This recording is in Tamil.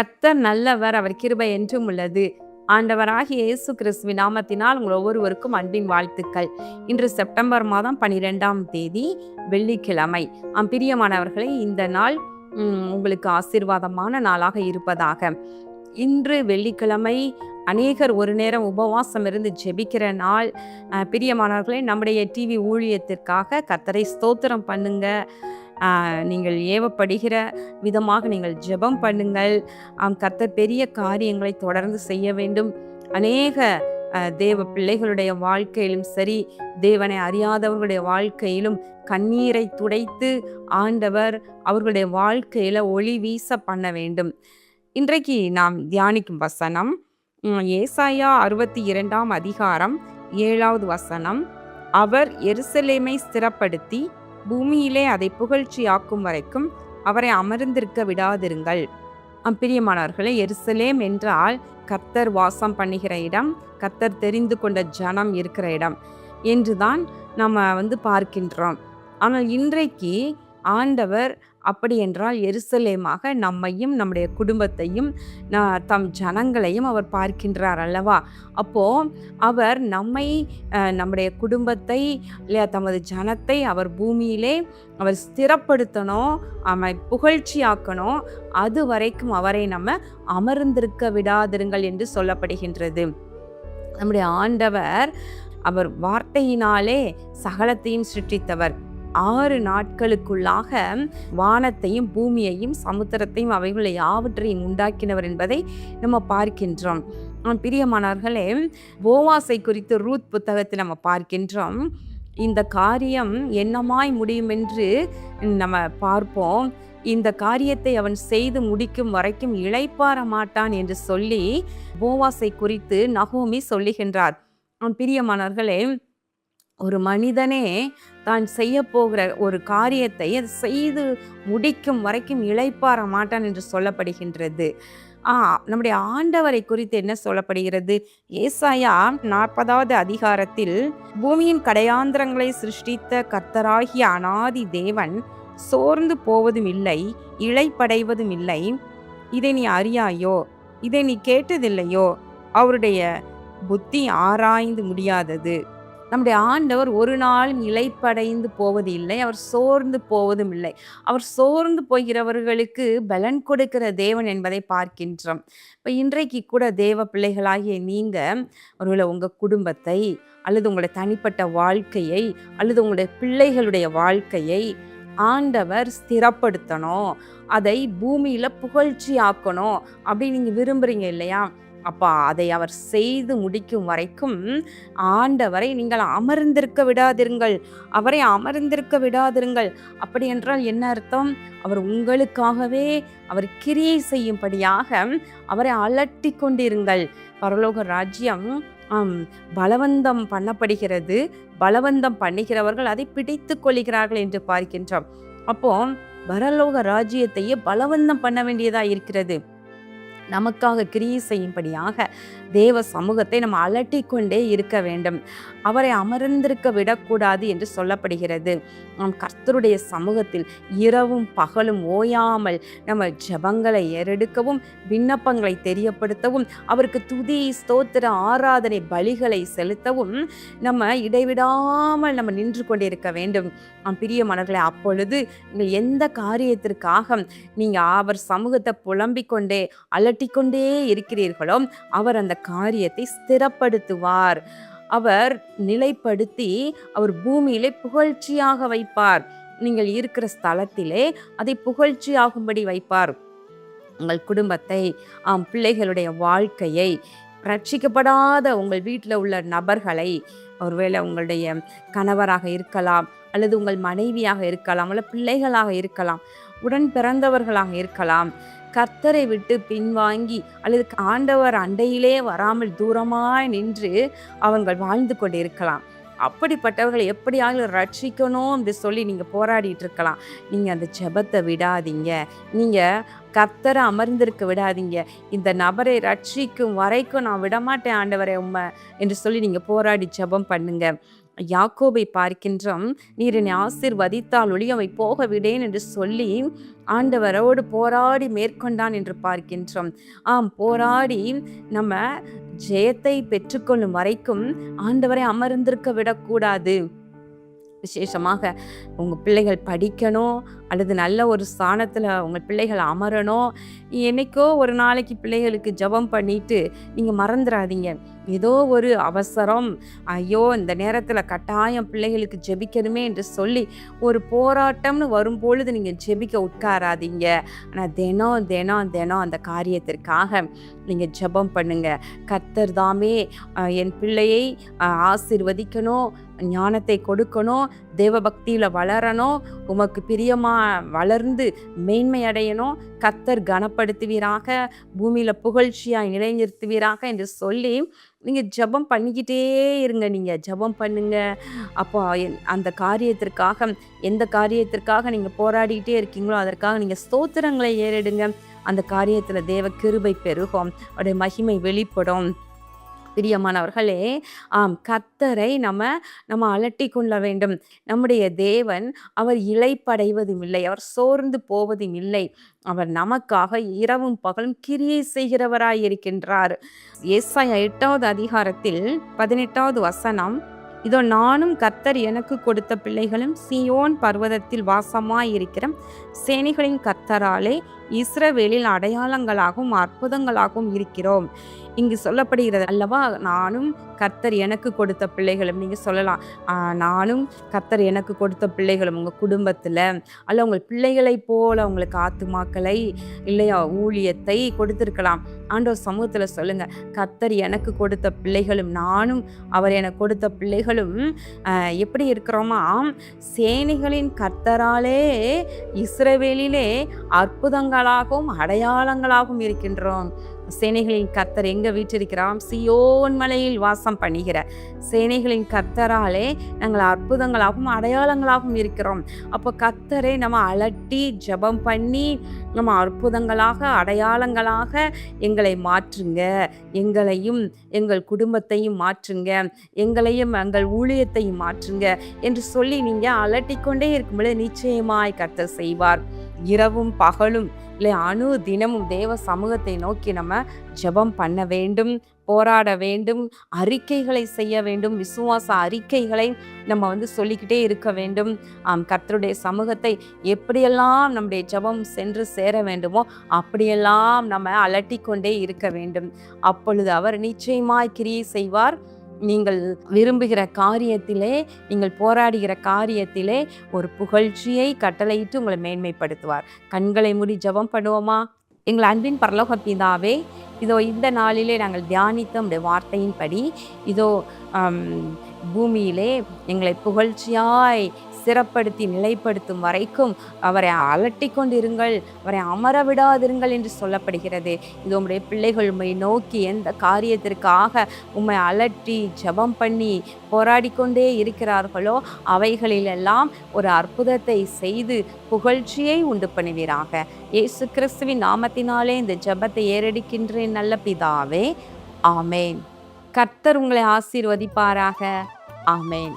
கர்த்தர் நல்லவர், அவர் கிருபை என்றும் உள்ளது. ஆண்டவராகிய இயேசு கிறிஸ்துவின் நாமத்தினால் உங்கள் ஒவ்வொருவருக்கும் அன்பின் வாழ்த்துக்கள். இன்று செப்டம்பர் மாதம் 12ஆம் தேதி வெள்ளிக்கிழமை. பிரியமானவர்களே, இந்த நாள் உங்களுக்கு ஆசீர்வாதமான நாளாக இருப்பதாக. இன்று வெள்ளிக்கிழமை அநேகர் ஒரு நேரம் உபவாசம் இருந்து ஜெபிக்கிற நாள். பிரியமானவர்களே, நம்முடைய டிவி ஊழியத்திற்காக கர்த்தரை ஸ்தோத்திரம் பண்ணுங்க. நீங்கள் ஏவப்படுகிற விதமாக நீங்கள் ஜெபம் பண்ணுங்கள். கர்த்தர் பெரிய காரியங்களை தொடர்ந்து செய்ய வேண்டும். அநேக தேவ பிள்ளைகளுடைய வாழ்க்கையிலும் சரி, தேவனை அறியாதவர்களுடைய வாழ்க்கையிலும் கண்ணீரை துடைத்து ஆண்டவர் அவர்களுடைய வாழ்க்கையில ஒளி வீச பண்ண வேண்டும். இன்றைக்கு நாம் தியானிக்கும் வசனம் ஏசாயா 62ஆம் அதிகாரம் 7வது வசனம். அவர் எருசலேமை ஸ்திரப்படுத்தி பூமியிலே அதை புகழ்ச்சியாக்கும் வரைக்கும் அவரை அமர்ந்திருக்க விடாதிருங்கள். பிரியமானவர்களே, எருசலேம் என்றால் கர்த்தர் வாசம் பண்ணுகிற இடம், கர்த்தர் தெரிந்து கொண்ட ஜனம் இருக்கிற இடம் என்றுதான் நம்ம பார்க்கின்றோம். ஆனால் இன்றைக்கு ஆண்டவர் அப்படி என்றால் எருசலேமாக நம்மையும் நம்முடைய குடும்பத்தையும் தம் ஜனங்களையும் அவர் பார்க்கின்றார் அல்லவா? அப்போ அவர் நம்மை, நம்முடைய குடும்பத்தை, இல்லையா, தமது ஜனத்தை அவர் பூமியிலே அவர் ஸ்திரப்படுத்தணும், புகழ்ச்சியாக்கணும். அது வரைக்கும் அவரை நம்ம அமர்ந்திருக்க விடாதிருங்கள் என்று சொல்லப்படுகின்றது. நம்முடைய ஆண்டவர் அவர் வார்த்தையினாலே சகலத்தையும் சிருஷ்டித்தவர். 6 நாட்களுக்குள்ளாக வானத்தையும் பூமியையும் சமுத்திரத்தையும் அவைகளை யாவற்றையும் உண்டாக்கினவர் என்பதை நம்ம பார்க்கின்றோம். பிரியமானவர்களே, போவாசை குறித்து ரூத் புத்தகத்தில் நம்ம பார்க்கின்றோம். இந்த காரியம் என்னமாய் முடியும் என்று நம்ம பார்ப்போம். இந்த காரியத்தை அவன் செய்து முடிக்கும் வரைக்கும் இளைப்பாற மாட்டான் என்று சொல்லி போவாசை குறித்து நகோமி சொல்லுகின்றார். பிரியமானவர்களே, ஒரு மனிதனே தான் செய்ய போகிற ஒரு காரியத்தை செய்து முடிக்கும் வரைக்கும் இளைப்பாற மாட்டான் என்று சொல்லப்படுகின்றது. நம்முடைய ஆண்டவரை குறித்து என்ன சொல்லப்படுகிறது? ஏசாயா 40வது அதிகாரத்தில், பூமியின் கடையாந்திரங்களை சிருஷ்டித்த கர்த்தராகிய அநாதி தேவன் சோர்ந்து போவதும் இல்லை, இளைப்படைவதும் இல்லை. இதை நீ அறியாயோ? இதை நீ கேட்டதில்லையோ? அவருடைய புத்தி ஆராய்ந்து முடியாதது. நம்முடைய ஆண்டவர் ஒரு நாளும் இளைப்படைந்து போவது இல்லை, அவர் சோர்ந்து போவதும் இல்லை. அவர் சோர்ந்து போகிறவர்களுக்கு பலன் கொடுக்கிற தேவன் என்பதை பார்க்கின்றோம். இப்போ இன்றைக்கு கூட தேவ பிள்ளைகளாகிய நீங்கள் ஒருவேளை உங்கள் குடும்பத்தை அல்லது உங்களுடைய தனிப்பட்ட வாழ்க்கையை அல்லது உங்களுடைய பிள்ளைகளுடைய வாழ்க்கையை ஆண்டவர் ஸ்திரப்படுத்தணும், அதை பூமியில் புகழ்ச்சி ஆக்கணும் அப்படின்னு நீங்கள் விரும்புகிறீங்க இல்லையா? அப்போ அதை அவர் செய்து முடிக்கும் வரைக்கும் ஆண்டவரை நீங்கள் அமர்ந்திருக்க விடாதிருங்கள், அவரை அமர்ந்திருக்க விடாதிருங்கள். அப்படி என்றால் என்ன அர்த்தம்? அவர் உங்களுக்காகவே அவர் கிரியை செய்யும்படியாக அவரை அலட்டி கொண்டிருங்கள். பரலோக ராஜ்யம் பலவந்தம் பண்ணப்படுகிறது, பலவந்தம் பண்ணுகிறவர்கள் அதை பிடித்து கொள்கிறார்கள் என்று பார்க்கின்றோம். அப்போ பரலோக ராஜ்யத்தையே பலவந்தம் பண்ண வேண்டியதா இருக்கிறது. நமக்காக கிரியை செய்யும்படியாக தேவ சமூகத்தை நம்ம அலட்டி கொண்டே இருக்க வேண்டும். அவரை அமர்ந்திருக்க விடக்கூடாது என்று சொல்லப்படுகிறது. கர்த்தருடைய சமூகத்தில் இரவும் பகலும் ஓயாமல் நம்ம ஜெபங்களை ஏறெடுக்கவும், விண்ணப்பங்களை தெரியப்படுத்தவும், அவருக்கு துதி ஸ்தோத்திர ஆராதனை பலிகளை செலுத்தவும் நம்ம இடைவிடாமல் நம்ம நின்று கொண்டிருக்க வேண்டும். பிரியமானவர்களே, அப்பொழுது நீங்கள் எந்த காரியத்திற்காக நீங்கள் அவர் சமூகத்தை புலம்பிக் கொண்டே அலட்டிக்கொண்டே இருக்கிறீர்களோ அவர் அந்த காரியத்தை ஸ்திரப்படுத்துவார், அவர் நிலைப்படுத்தி அவர் பூமியிலே புகழ்ச்சியாக வைப்பார். நீங்கள் இருக்கிற ஸ்தலத்திலே அதை புகழ்ச்சியாகும்படி வைப்பார். உங்கள் குடும்பத்தை, பிள்ளைகளுடைய வாழ்க்கையை, ரட்சிக்கப்படாத உங்கள் வீட்டில் உள்ள நபர்களை, ஒருவேளை உங்களுடைய கணவராக இருக்கலாம் அல்லது உங்கள் மனைவியாக இருக்கலாம் அல்லது பிள்ளைகளாக இருக்கலாம், உடன் பிறந்தவர்களாக இருக்கலாம், கர்த்தரை விட்டு பின்வாங்கி அல்லது ஆண்டவர் அண்டையிலே வராமல் தூரமாய் நின்று அவங்கள் வாழ்ந்து கொண்டு இருக்கலாம். அப்படிப்பட்டவர்களை எப்படியாவது ரட்சிக்கணும் என்று சொல்லி நீங்கள் போராடிட்டு இருக்கலாம். நீங்கள் அந்த ஜெபத்தை விடாதீங்க, நீங்கள் கர்த்தரை அமர்ந்திருக்க விடாதீங்க. இந்த நபரை ரட்சிக்கும் வரைக்கும் நான் விடமாட்டேன் ஆண்டவரே உம்மை என்று சொல்லி நீங்கள் போராடி ஜெபம் பண்ணுங்க. யாக்கோபை பார்க்கின்றோம். நீர் என்னை ஆசீர்வதித்தால் ஒழிய அவை போக விடேன் என்று சொல்லி ஆண்டவரோடு போராடி மேற்கொண்டான் என்று பார்க்கின்றோம். போராடி நம்ம ஜெயத்தை பெற்றுக்கொள்ளும் வரைக்கும் ஆண்டவரை அமர்ந்திருக்க விடக்கூடாது. விசேஷமாக உங்கள் பிள்ளைகள் படிக்கணும் அல்லது நல்ல ஒரு ஸ்தானத்தில் உங்கள் பிள்ளைகள் அமரணும். என்னைக்கோ ஒரு நாளைக்கு பிள்ளைகளுக்கு ஜெபம் பண்ணிட்டு நீங்கள் மறந்துடாதீங்க. ஏதோ ஒரு அவசரம், ஐயோ இந்த நேரத்தில் கட்டாயம் பிள்ளைகளுக்கு ஜெபிக்கணுமே என்று சொல்லி ஒரு போராட்டம்னு வரும்பொழுது நீங்கள் ஜெபிக்க உட்காராதீங்க. ஆனால் தினம் தினம் தினம் அந்த காரியத்திற்காக நீங்கள் ஜெபம் பண்ணுங்க. கர்த்தர் தாமே என் பிள்ளையை ஆசீர்வதிக்கணும், ஞானத்தை கொடுக்கணும், தேவ பக்தியில் வளரணும், உமக்கு பிரியமாக வளர்ந்து மேன்மை அடையணும், கர்த்தர் கனப்படுத்துவீராக, பூமியில் புகழ்ச்சியாய் நிலைநிறுத்துவீராக என்று சொல்லி நீங்கள் ஜெபம் பண்ணிக்கிட்டே இருங்க. நீங்கள் ஜெபம் பண்ணுங்க. அப்போ அந்த காரியத்திற்காக, எந்த காரியத்திற்காக நீங்கள் போராடிக்கிட்டே இருக்கீங்களோ அதற்காக நீங்கள் ஸ்தோத்திரங்களை ஏறிடுங்க. அந்த காரியத்தில் தேவ கிருபை பெருகும், அவருடைய மகிமை வெளிப்படும். பிரியமானவர்களே, கர்த்தரை நம்ம அலட்டி கொள்ள வேண்டும். நம்முடைய தேவன் அவர் இளைப்படைவதும் இல்லை, அவர் சோர்ந்து போவதும் இல்லை. அவர் நமக்காக இரவும் பகலும் கிரியை செய்கிறவராய் இருக்கின்றார். ஏசாயா 8வது அதிகாரத்தில் 18வது வசனம், இதோ நானும் கர்த்தர் எனக்கு கொடுத்த பிள்ளைகளும் சீயோன் பர்வதத்தில் வாசமாயிருக்கிற சேனைகளின் கர்த்தராலே இஸ்ரவேலில் அடையாளங்களாகவும் அற்புதங்களாகவும் இருக்கிறோம். இங்கு சொல்லப்படுகிறது அல்லவா, நானும் கர்த்தர் எனக்கு கொடுத்த பிள்ளைகளும். நீங்கள் சொல்லலாம், நானும் கர்த்தர் எனக்கு கொடுத்த பிள்ளைகளும் உங்கள் குடும்பத்தில் அல்ல உங்கள் பிள்ளைகளை போல உங்களுக்கு ஆத்துமாக்களை இல்லையா ஊழியத்தை கொடுத்துருக்கலாம். ஆண்டவர் சமூகத்தில் சொல்லுங்க, கர்த்தர் எனக்கு கொடுத்த பிள்ளைகளும் நானும் அவர் எனக்கு கொடுத்த பிள்ளைகளும் எப்படி இருக்கிறோமா, சேனைகளின் கர்த்தராலே இஸ்ரவேலிலே அற்புதங்களாகவும் அடையாளங்களாகவும் இருக்கின்றோம். சேனைகளின் கர்த்தர் எங்க வீற்றிருக்கிறாம்? சீயோன் மலையில் வாசம் பண்ணுகிற சேனைகளின் கர்த்தராலே நாங்கள் அற்புதங்களாகவும் அடையாளங்களாகவும் இருக்கிறோம். அப்போ கர்த்தரை நம்ம அலட்டி ஜெபம் பண்ணி நம்ம அற்புதங்களாக அடையாளங்களாக எங்களை மாற்றுங்க, எங்களையும் எங்கள் குடும்பத்தையும் மாற்றுங்க, எங்களையும் எங்கள் ஊழியத்தையும் மாற்றுங்க என்று சொல்லி நீங்கள் அலட்டிக்கொண்டே இருக்கும்போது நிச்சயமாய் கர்த்தர் செய்வார். இரவும் பகலும் இல்லை அணு தினமும் தேவ சமூகத்தை நோக்கி நம்ம ஜெபம் பண்ண வேண்டும், போராட வேண்டும், அறிக்கைகளை செய்ய வேண்டும், விசுவாச அறிக்கைகளை நம்ம சொல்லிக்கிட்டே இருக்க வேண்டும். கர்த்தருடைய சமூகத்தை எப்படியெல்லாம் நம்முடைய ஜெபம் சென்று சேர வேண்டுமோ அப்படியெல்லாம் நம்ம அலட்டிக்கொண்டே இருக்க வேண்டும். அப்பொழுது அவர் நிச்சயமாய் கிரியை செய்வார். நீங்கள் விரும்புகிற காரியத்திலே, நீங்கள் போராடுகிற காரியத்திலே ஒரு புகழ்ச்சியை கட்டளையிட்டு உங்களை மேன்மைப்படுத்துவார். கண்களை மூடி ஜெபம் பண்ணுவோமா? எங்கள் அன்பின் பரலோக பிதாவே, இதோ இந்த நாளிலே நாங்கள் தியானித்த உடைய வார்த்தையின்படி இதோ பூமியிலே எங்களை புகழ்ச்சியாய் சிறப்படுத்தி நிலைப்படுத்தும் வரைக்கும் அவரை அலட்டி கொண்டிருங்கள், அவரை அமர விடாதிருங்கள் என்று சொல்லப்படுகிறது. இது உம்முடைய பிள்ளைகள் உம்மை நோக்கி எந்த காரியத்திற்காக உம்மை அலட்டி ஜெபம் பண்ணி போராடி கொண்டே இருக்கிறார்களோ அவைகளிலெல்லாம் ஒரு அற்புதத்தை செய்து புகழ்ச்சியை உண்டு பண்ணுவீராக. இயேசு கிறிஸ்துவின் நாமத்தினாலே இந்த ஜெபத்தை ஏறெடுக்கின்றேன் நல்ல பிதாவே, ஆமேன். கர்த்தர் உங்களை ஆசீர்வதிப்பாராக. ஆமேன்.